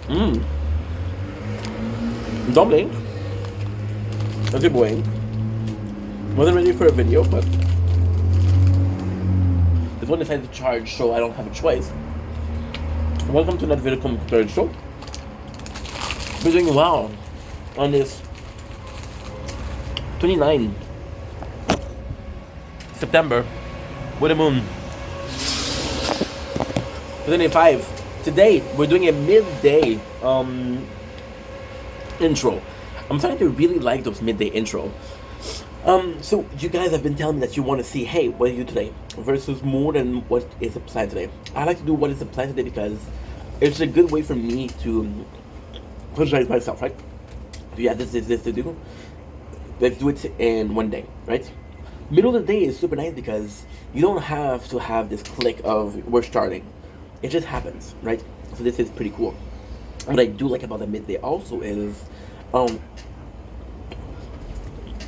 Mmm. Dumpling. That's your boy. Wasn't ready for a video, but this one decided to charge, so I don't have a choice. Welcome to another video commentary show. We're doing well on this 29 September with the moon. 25. Today we're doing a midday intro. I'm starting to really like those midday intro. So you guys have been telling me that you want to see, hey, what do you do today versus more than what is the plan today. I like to do what is the plan today because it's a good way for me to visualize myself, right? Yeah, this to do. Let's do it in one day, right? Middle of the day is super nice because you don't have to have this click of we're starting. It just happens, right? So this is pretty cool. What I do like about the midday also is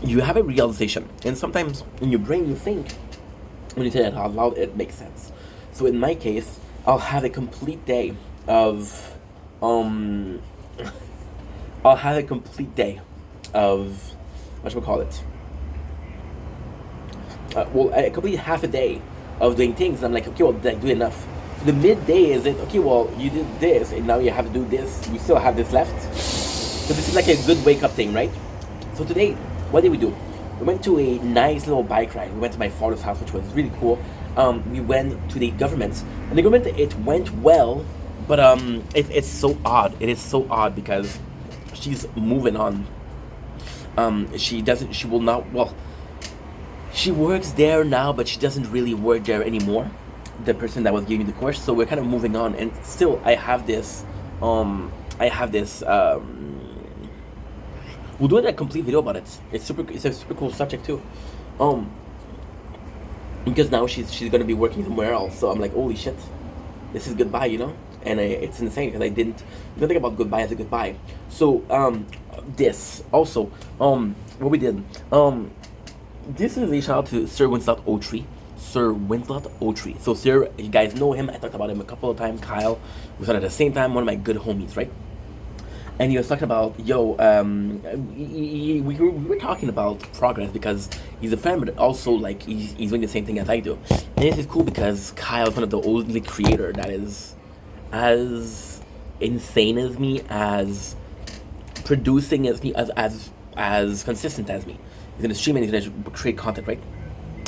you have a realization, and sometimes in your brain you think, when you say that out loud, it makes sense. So in my case, I'll have a complete day of I'll have a complete day of what should we call it? A complete half a day of doing things. And I'm like, okay, well, did I do enough? So the midday is it? Okay, well, you did this, and now you have to do this. You still have this left. So this is like a good wake up thing, right? So today, what did we do? We went to a nice little bike ride. We went to my father's house, which was really cool. We went to the government, and the government, it went well, but it's so odd. It is so odd because she's moving on. She will not, well, she works there now, but she doesn't really work there anymore, the person that was giving me the course. So we're kind of moving on, and still I have this we'll do a complete video about it. It's a super cool subject too. Because now she's gonna be working somewhere else. So I'm like, holy shit, this is goodbye, you know? And it's insane because I didn't think about goodbye as a goodbye. So this also what we did this is a shout out to Sir Winslow Oatry. Sir Winslow Oatry. So Sir, you guys know him. I talked about him a couple of times. Kyle, we started at the same time. One of my good homies, right? And he was talking about, we were talking about progress because he's a fan, but also like he's doing the same thing as I do. And this is cool because Kyle's one of the only creator that is as insane as me, as producing as me, as consistent as me. He's gonna stream and he's gonna create content, right?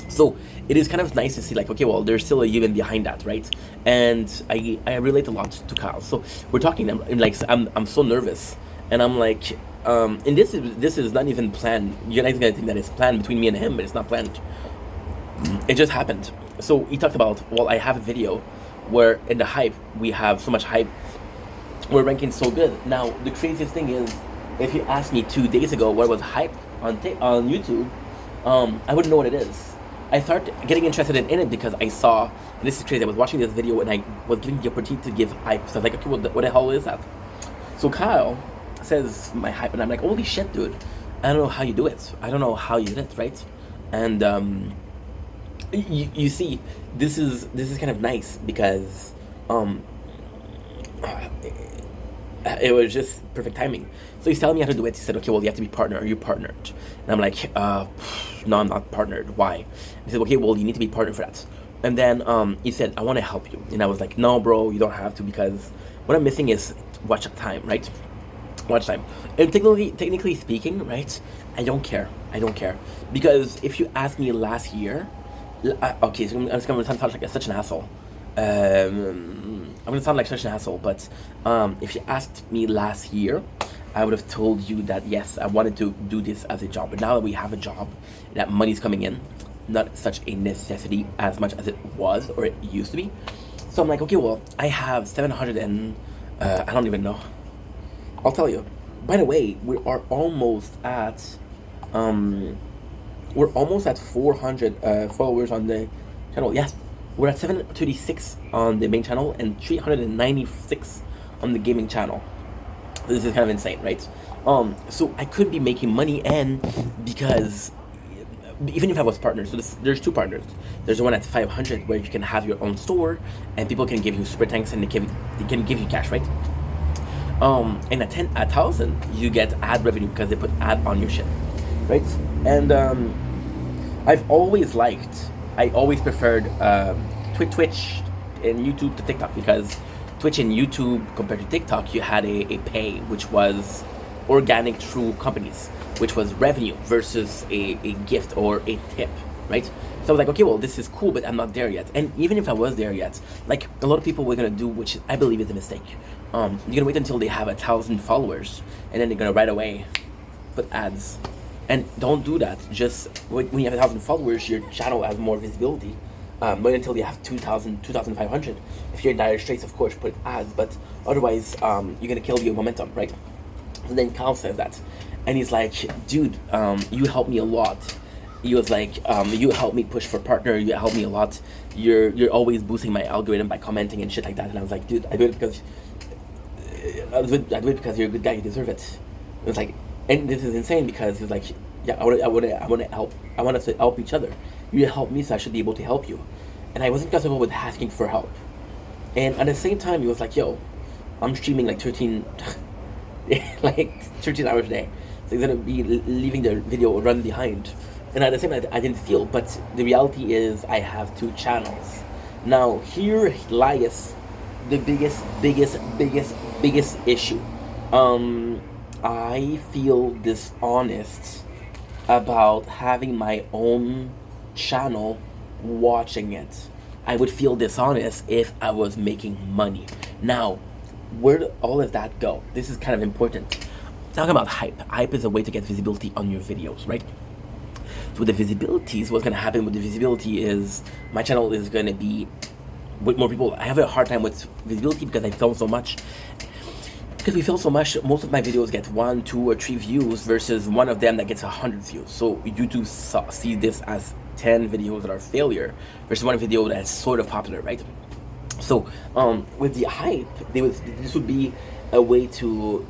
So it is kind of nice to see, like, okay, well, there's still a human behind that, right? And I relate a lot to Kyle. So we're talking, and like I'm so nervous, and I'm like, and this is not even planned. You guys gonna think that it's planned between me and him, but it's not planned. It just happened. So he talked about, well, I have a video where in the hype we have so much hype, we're ranking so good. Now the craziest thing is, if you asked me 2 days ago what was hype on YouTube, I wouldn't know what it is. I started getting interested in it because I saw, and this is crazy, I was watching this video and I was given the opportunity to give hype. So I was like, okay, what the hell is that? So Kyle says my hype, and I'm like, holy shit, dude. I don't know how you do it. I don't know how you did it, right? And you see, this is kind of nice because it was just perfect timing. So he's telling me how to do it. He said, okay, well, you have to be partnered. Are you partnered? And I'm like, no, I'm not partnered. Why? He said, okay, well, you need to be partnered for that. And then he said, I want to help you. And I was like, no, bro, you don't have to, because what I'm missing is watch time, right? Watch time. And technically speaking, right, I don't care. Because if you asked me last year, okay, so I'm just going to sound like such an asshole. I'm gonna sound like such an asshole, but if you asked me last year, I would have told you that yes, I wanted to do this as a job. But now that we have a job, that money's coming in, not such a necessity as much as it was or it used to be. So I'm like, okay, well, I have 700 and I don't even know. I'll tell you. By the way, we are almost at 400 followers on the channel. Yes. We're at 736 on the main channel and 396 on the gaming channel. This is kind of insane, right? So I could be making money, and because even if I was partnered, so there's two partners. There's the one at 500 where you can have your own store and people can give you super thanks and they can give you cash, right? And at 1,000, you get ad revenue because they put ad on your shit, right? And I always preferred Twitch and YouTube to TikTok, because Twitch and YouTube compared to TikTok, you had a pay, which was organic through companies, which was revenue versus a gift or a tip, right? So I was like, okay, well, this is cool, but I'm not there yet. And even if I was there yet, like, a lot of people were gonna do, which I believe is a mistake. You're gonna wait until they have 1,000 followers, and then they're gonna right away put ads. And don't do that. Just when you have 1,000 followers, your channel has more visibility. Wait until you have 2,000, 2,500. If you're in dire straits, of course, put ads, but otherwise, you're gonna kill your momentum, right? And then Kyle says that, and he's like, dude, you helped me a lot. He was like, you helped me push for partner, you helped me a lot. You're always boosting my algorithm by commenting and shit like that. And I was like, dude, I do it because you're a good guy, you deserve it. It was like, and this is insane because he's like, yeah, I want to help. I want us to help each other. You help me, so I should be able to help you. And I wasn't comfortable with asking for help. And at the same time, he was like, yo, I'm streaming like 13 hours a day. So he's gonna be leaving the video run behind. And at the same time, I didn't feel, but the reality is I have 2 channels. Now, here lies the biggest issue. I feel dishonest about having my own channel watching it. I would feel dishonest if I was making money. Now, where did all of that go? This is kind of important. Talking about hype. Hype is a way to get visibility on your videos, right? So with the visibilities, what's going to happen with the visibility is my channel is going to be with more people. I have a hard time with visibility because I film so much. Because we film so much, most of my videos get 1, 2, or 3 views versus one of them that gets 100 views. So YouTube see this as 10 videos that are failure versus one video that's sort of popular, right? So with the hype, this would be a way to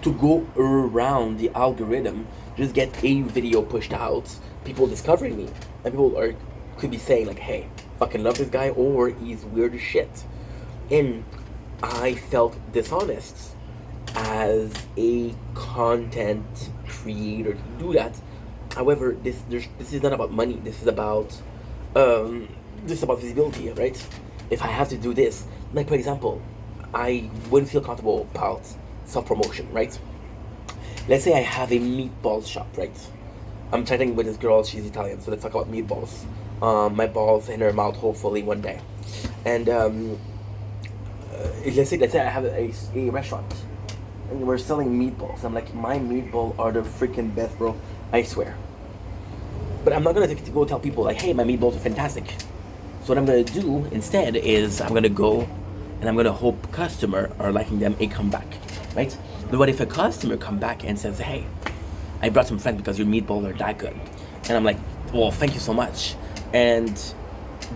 go around the algorithm. Just get a video pushed out, people discovering me, and people could be saying like, hey, fucking love this guy, or he's weird as shit. And I felt dishonest as a content creator to do that. However, this is not about money. This is about visibility, right? If I have to do this, like for example, I wouldn't feel comfortable about self-promotion, right? Let's say I have a meatball shop, right? I'm chatting with this girl, she's Italian, so let's talk about meatballs. My balls in her mouth, hopefully one day. And let's say I have a restaurant, and we're selling meatballs. I'm like, my meatball are the freaking best, bro. I swear. But I'm not gonna go tell people like, hey, my meatballs are fantastic. So what I'm gonna do instead is I'm gonna go and I'm gonna hope customer are liking them and come back, right? But what if a customer come back and says, hey, I brought some friends because your meatballs are that good, and I'm like, well, thank you so much. And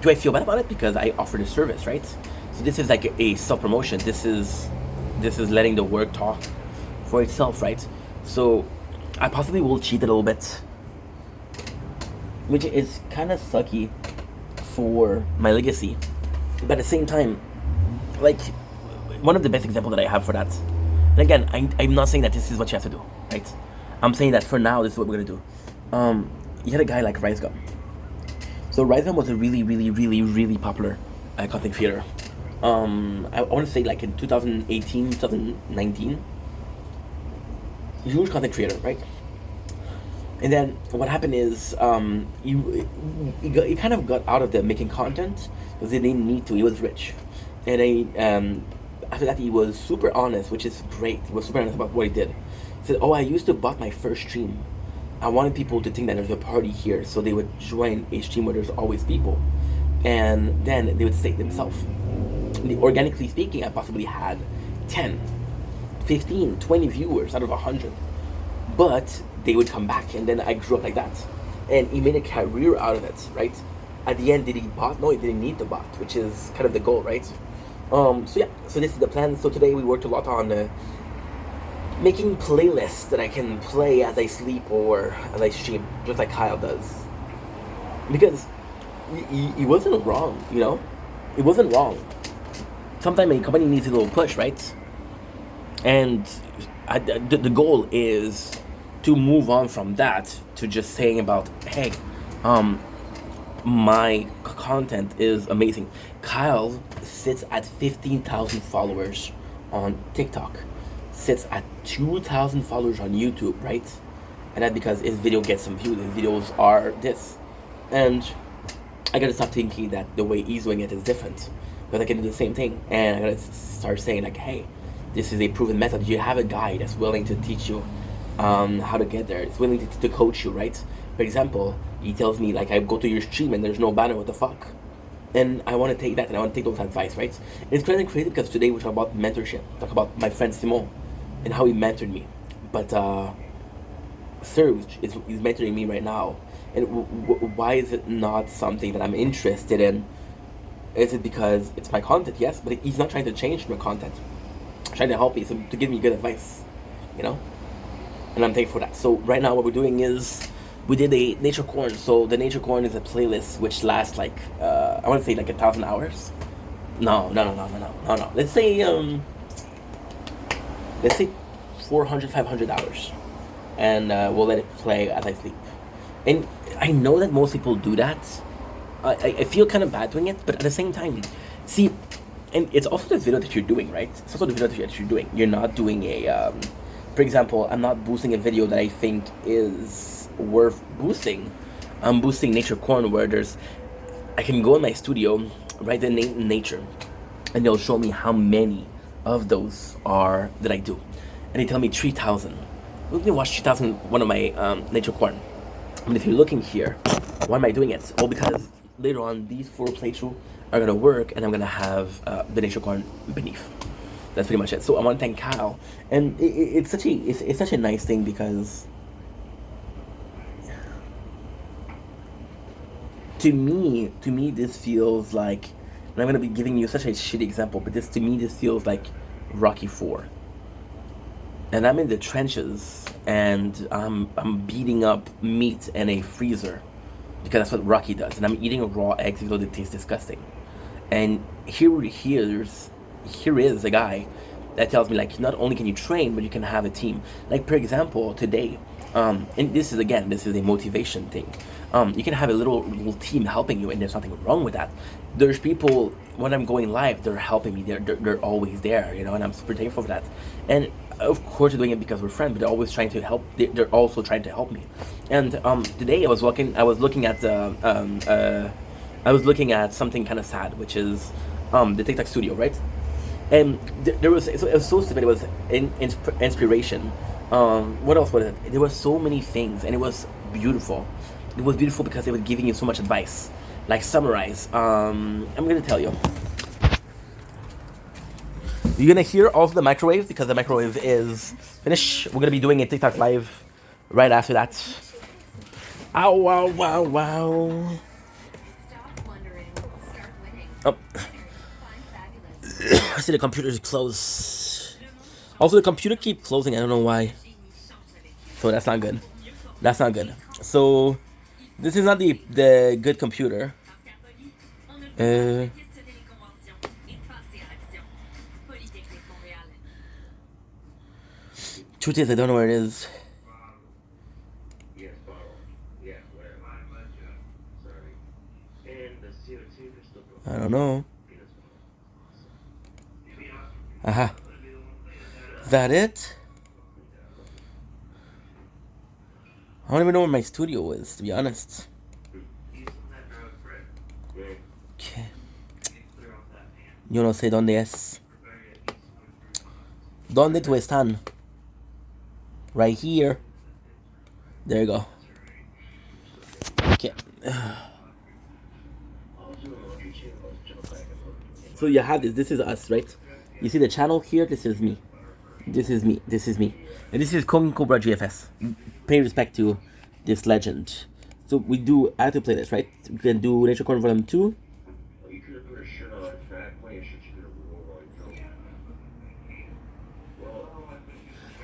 do I feel bad about it because I offered a service, right? So this is like a self-promotion. This is letting the work talk for itself, right? So I possibly will cheat a little bit, which is kind of sucky for my legacy. But at the same time, like, one of the best examples that I have for that, and again, I'm not saying that this is what you have to do, right? I'm saying that for now, this is what we're gonna do. You had a guy like RiseGum. So RiseGum was a really popular content creator. I want to say like in 2018, 2019. Huge content creator, right? And then what happened is he kind of got out of the making content because he didn't need to. He was rich, and after that he was super honest, which is great. He was super honest about what he did. He said, "Oh, I used to bot my first stream. I wanted people to think that there's a party here, so they would join a stream where there's always people, and then they would say themselves. Organically speaking, I possibly had 10, 15, 20 viewers out of 100, but they would come back, and then I grew up like that, and he made a career out of it, right? At the end, did he bot? No, he didn't need the bot, which is kind of the goal, right? So yeah, so this is the plan. So today we worked a lot on making playlists that I can play as I sleep or as I stream, just like Kyle does. Because he wasn't wrong, you know? It wasn't wrong. Sometimes a company needs a little push, right? And the goal is to move on from that to just saying about, hey, um, my content is amazing. Kyle sits at 15,000 followers on TikTok, sits at 2,000 followers on YouTube, right? And that's because his video gets some views. His videos are this. And I gotta stop thinking that the way he's doing it is different. Because I can do the same thing. And I gotta start saying, like, hey, this is a proven method. You have a guy that's willing to teach you how to get there. It's willing to coach you, right? For example, he tells me, like, I go to your stream and there's no banner, what the fuck? And I want to take that and I want to take those advice, right? And it's kind of crazy because today we talk about mentorship. Talk about my friend Simon and how he mentored me. But Serge is mentoring me right now. And why is it not something that I'm interested in? Is it because it's my content? Yes, but he's not trying to change my content. He's trying to help me, so to give me good advice, you know? And I'm thankful for that. So right now what we're doing is we did a Nature Corn. So the Nature Corn is a playlist which lasts like, I want to say like 1,000 hours. No. Let's say 400, 500 hours. And we'll let it play as I sleep. And I know that most people do that. I feel kind of bad doing it, but at the same time, see, and it's also the video that you're doing, right? It's also the video that you're doing. You're not doing a, for example, I'm not boosting a video that I think is worth boosting. I'm boosting Nature Corn, where I can go in my studio, write the name Nature, and they'll show me how many of those are that I do. And they tell me 3,000. Let me watch 3,000, one of my Nature Corn. And if you're looking here, why am I doing it? Oh, because later on, these 4 playthroughs are gonna work, and I'm gonna have the Nature Corn beneath. That's pretty much it. So I want to thank Kyle, and it's such a nice thing because to me this feels like, and I'm gonna be giving you such a shitty example, but this feels like Rocky 4. And I'm in the trenches, and I'm beating up meat in a freezer, because that's what Rocky does. And I'm eating a raw eggs even though they taste disgusting. And here is a guy that tells me, like, not only can you train, but you can have a team. Like, for example, today, and this is a motivation thing. You can have a little team helping you, and there's nothing wrong with that. There's people, when I'm going live, they're helping me. They're always there, you know, and I'm super thankful for that. And of course, they're doing it because we're friends, but they're always trying to help. They're also trying to help me. And today I was looking at something kind of sad, which is the TikTok studio, right? And it was so stupid. It was inspiration. What else was it? There were so many things, and it was beautiful. It was beautiful because they were giving you so much advice. Like, summarize. I'm gonna tell you. You're gonna hear also the microwave, because the microwave is finished. We're gonna be doing a TikTok live right after that. Ow, wow, wow, wow. Oh. I see the computer is closed. Also, the computer keeps closing. I don't know why. So that's not good. That's not good. So this is not the good computer. Truth is, I don't know where it is. I don't know. Aha. Is that it? I don't even know where my studio is, to be honest. Okay. Yo no sé dónde es. ¿Dónde tú están? Right here. There you go. Okay. So you have this. This is us, right? You see the channel here? This is me. This is me. This is me. And this is Kong Cobra GFS. Pay respect to this legend. So we do active playlist, right? We can do Nature Corn Volume 2.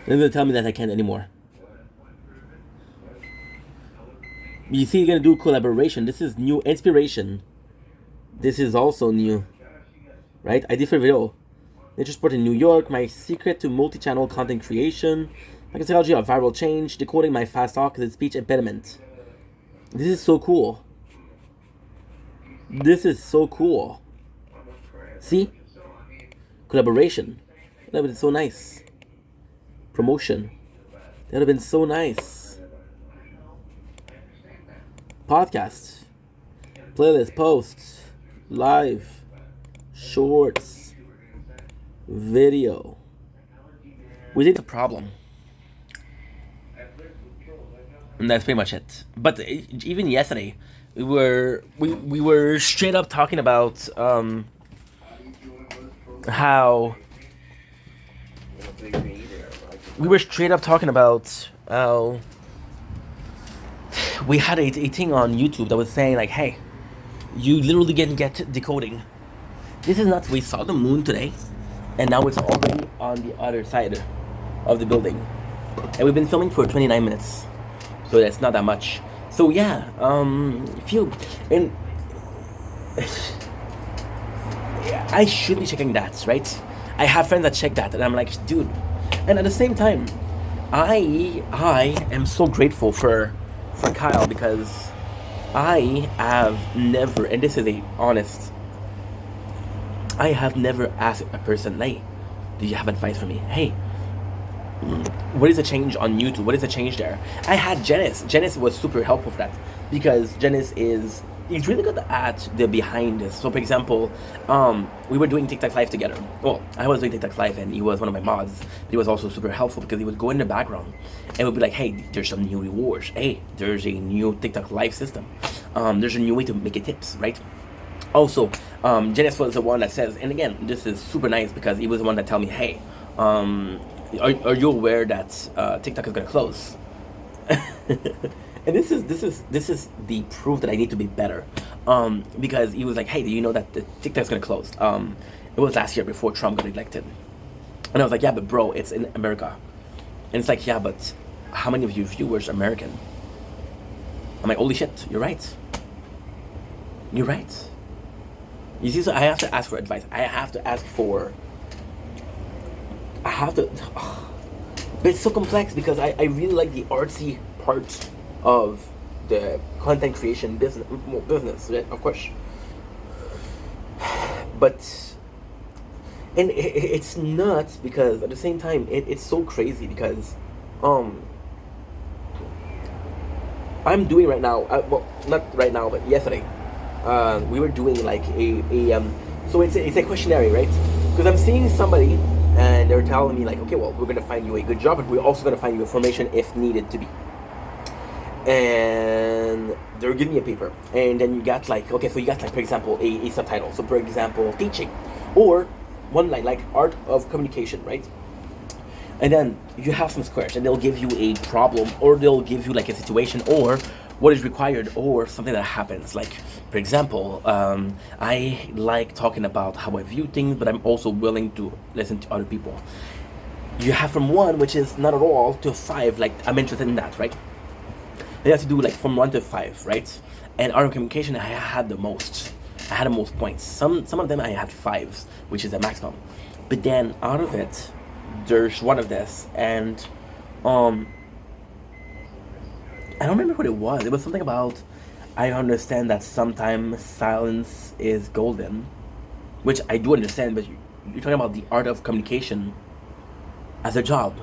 They're gonna tell me that I can't anymore. You see, you're gonna do collaboration. This is new inspiration. This is also new, right? I did for video. Nature Sport in New York, my secret to multi-channel content creation, my psychology of viral change, decoding my fast talk as a speech impediment. This is so cool. This is so cool. See? Collaboration. That would have been so nice. Promotion. That would have been so nice. Podcast. Playlist, posts, live, shorts, video. We think the problem. And that's pretty much it. But even yesterday, we were straight up talking about how we had a thing on YouTube that was saying like, hey, you literally can get decoding. This is nuts. We saw the moon today, and now it's already on the other side of the building, and we've been filming for 29 minutes, so that's not that much. So yeah, and I should be checking that, right? I have friends that check that, and I'm like, dude. And at the same time, I am so grateful for Kyle, because I have never, and this is a honest, I have never asked a person, hey, do you have advice for me? Hey, what is the change on YouTube? What is the change there? I had Janice. Janice was super helpful for that, because Janice he's really good at the behind this. So for example, we were doing TikTok Live together. Well, I was doing TikTok Live and he was one of my mods. He was also super helpful because he would go in the background and would be like, hey, there's some new rewards. Hey, there's a new TikTok Live system. There's a new way to make it tips, right? Also, Janice was the one that says, and again, this is super nice because he was the one that tell me, hey, are you aware that TikTok is gonna close? And this is the proof that I need to be better, because he was like, hey, do you know that the TikTok's gonna close? It was last year before Trump got elected, and I was like, yeah, but bro, it's in America. And it's like, yeah, but how many of your viewers are American? I'm like, holy shit, you're right. You see, so I have to ask for advice. I have to, but it's so complex because I really like the artsy part of the content creation business, right? Of course. But, and it's nuts because at the same time, it's so crazy because, I'm doing right now, well, not right now, but yesterday, we were doing like so it's a questionnaire, right? Because I'm seeing somebody and they're telling me like, okay, well, we're gonna find you a good job, but we're also gonna find you information if needed to be. And they're giving me a paper, and then you got like, okay, so you got like, for example, a subtitle. So for example, teaching, or one line like art of communication, right? And then you have some squares, and they'll give you a problem, or they'll give you like a situation, or what is required, or something that happens. Like, for example, I like talking about how I view things, but I'm also willing to listen to other people. You have from 1, which is not at all, to 5, like I'm interested in that, right? You have to do like from 1 to 5, right? And art of communication, I had the most. I had the most points. Some of them I had 5s, which is the maximum. But then out of it, there's one of this, and I don't remember what it was. It was something about, I understand that sometimes silence is golden, which I do understand, but you're talking about the art of communication as a job.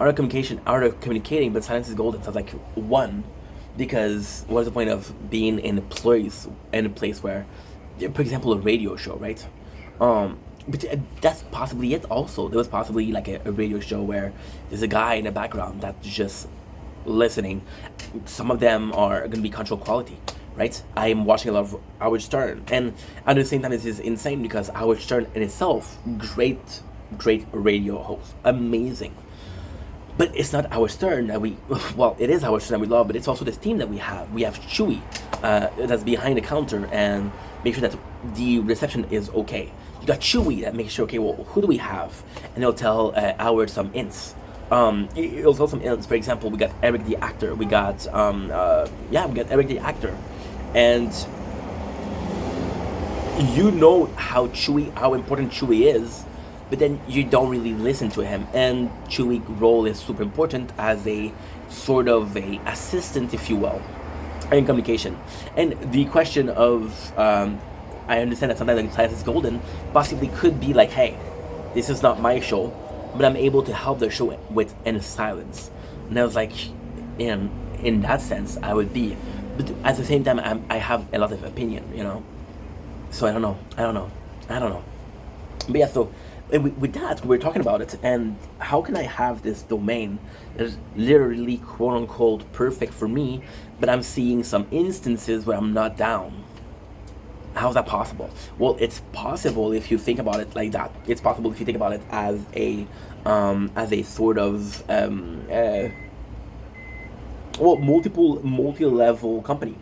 Art of communicating, but silence is golden. So I was like, 1, because what's the point of being in a place where, for example, a radio show, right? But that's possibly it also. There was possibly like a radio show where there's a guy in the background that's just listening. Some of them are going to be control quality, right? I'm watching a lot of Howard Stern, and at the same time, this is insane because Howard Stern in itself, great radio host, amazing. But it's not Howard Stern that well, it is Howard Stern that we love, but it's also this team that we have. We have Chewy, that's behind the counter and make sure that the reception is okay. You got Chewy that makes sure, okay, well, who do we have? And they'll tell Howard some ints. It'll tell some ints. For example, we got Eric the actor. We got, we got Eric the actor. And you know how important Chewy is, but then you don't really listen to him. And Chewie role is super important as a sort of a assistant, if you will, in communication. And the question of I understand that sometimes like Silas is golden possibly could be like, hey, this is not my show, but I'm able to help the show with in silence. And I was like, in that sense, I would be, but at the same time, I have a lot of opinion, you know. So I don't know. But yeah, so with that, we're talking about it, and how can I have this domain that is literally quote unquote perfect for me, but I'm seeing some instances where I'm not down. How's that possible? Well, it's possible if you think about it like that. It's possible if you think about it as a sort of multi-level company.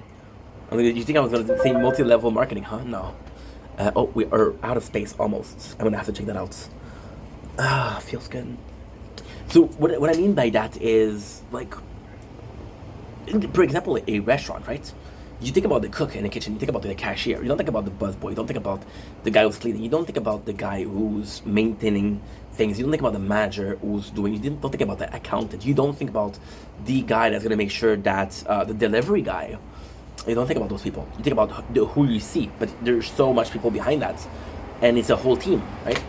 I mean, you think I was going to say multi-level marketing, huh? No. Oh, we are out of space almost. I'm gonna have to check that out. Feels good. So what I mean by that is, like, for example, a restaurant, right? You think about the cook in the kitchen, you think about the cashier, you don't think about the busboy, you don't think about the guy who's cleaning, you don't think about the guy who's maintaining things, you don't think about the manager who's doing, you don't think about the accountant, you don't think about the guy that's gonna make sure that the delivery guy. You don't think about those people. You think about who you see, but there's so much people behind that, and it's a whole team, right?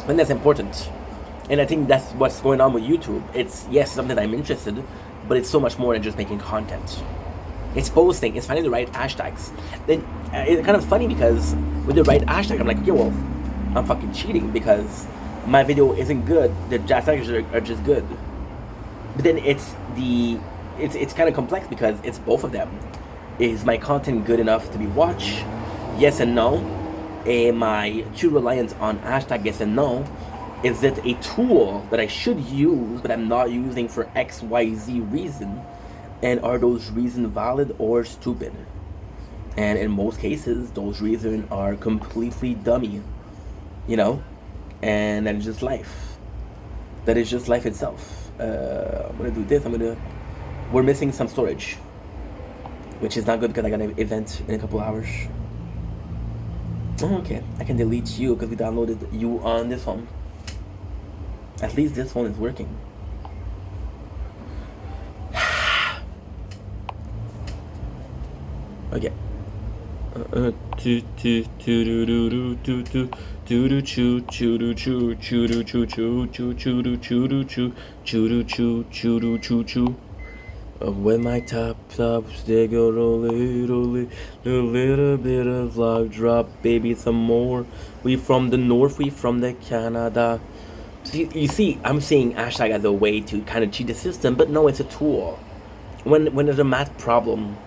And that's important. And I think that's what's going on with YouTube. It's, yes, something that I'm interested, but it's so much more than just making content. It's posting, it's finding the right hashtags. Then it's kind of funny because with the right hashtag, I'm like, okay, well, I'm fucking cheating because my video isn't good. The hashtags are just good. But then it's kind of complex because it's both of them. Is my content good enough to be watched? Yes and no. Am I too reliant on hashtag yes and no? Is it a tool that I should use but I'm not using for XYZ reason? And are those reasons valid or stupid? And in most cases, those reasons are completely dummy, you know? And that is just life. That is just life itself. I'm gonna do this, we're missing some storage, which is not good because I got an event in a couple hours. Oh, okay, I can delete you because we downloaded you on this phone. At least this phone is working. Okay. When my top stops, they go a little bit of love drop, baby, some more. We from the north, we from the Canada. See, you see, I'm saying hashtag as a way to kind of cheat the system, but no, it's a tool. When there's a math problem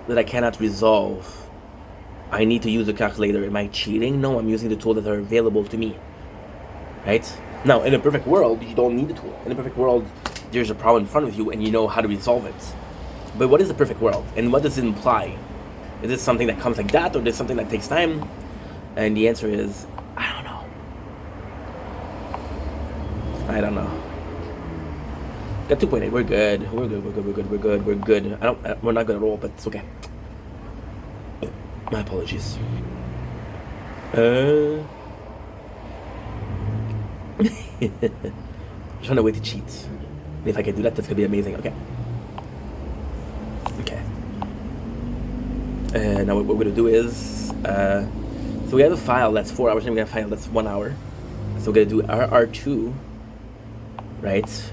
that I cannot resolve, I need to use a calculator. Am I cheating? No, I'm using the tools that are available to me. Right? Now, in a perfect world, you don't need the tool. In a perfect world, there's a problem in front of you and you know how to resolve it. But what is the perfect world? And what does it imply? Is this something that comes like that, or is this something that takes time? And the answer is, I don't know. Got 2.8, we're good. We're good. We're not good at all, but it's okay. My apologies. Trying to wait to cheat. If I can do that, that's gonna be amazing. Okay. Now what we're gonna do is, so we have a file that's 4 hours, and we have a file that's 1 hour. So we're gonna do RR2, right?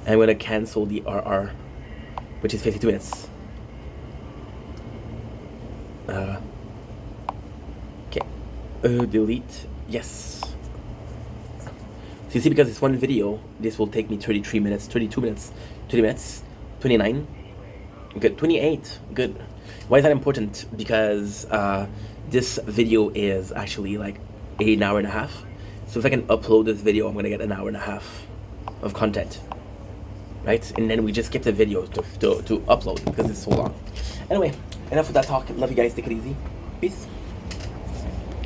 And we're gonna cancel the RR, which is 52 minutes. Okay. Delete. Yes. So you see, because it's one video, this will take me 33 minutes, 32 minutes, 20 minutes, 29. Good. 28. Good. Why is that important? Because this video is actually like an hour and a half. So if I can upload this video, I'm gonna get an hour and a half of content, right? And then we just skip the video to upload because it's so long. Anyway, enough of that talk. Love you guys. Take it easy. Peace.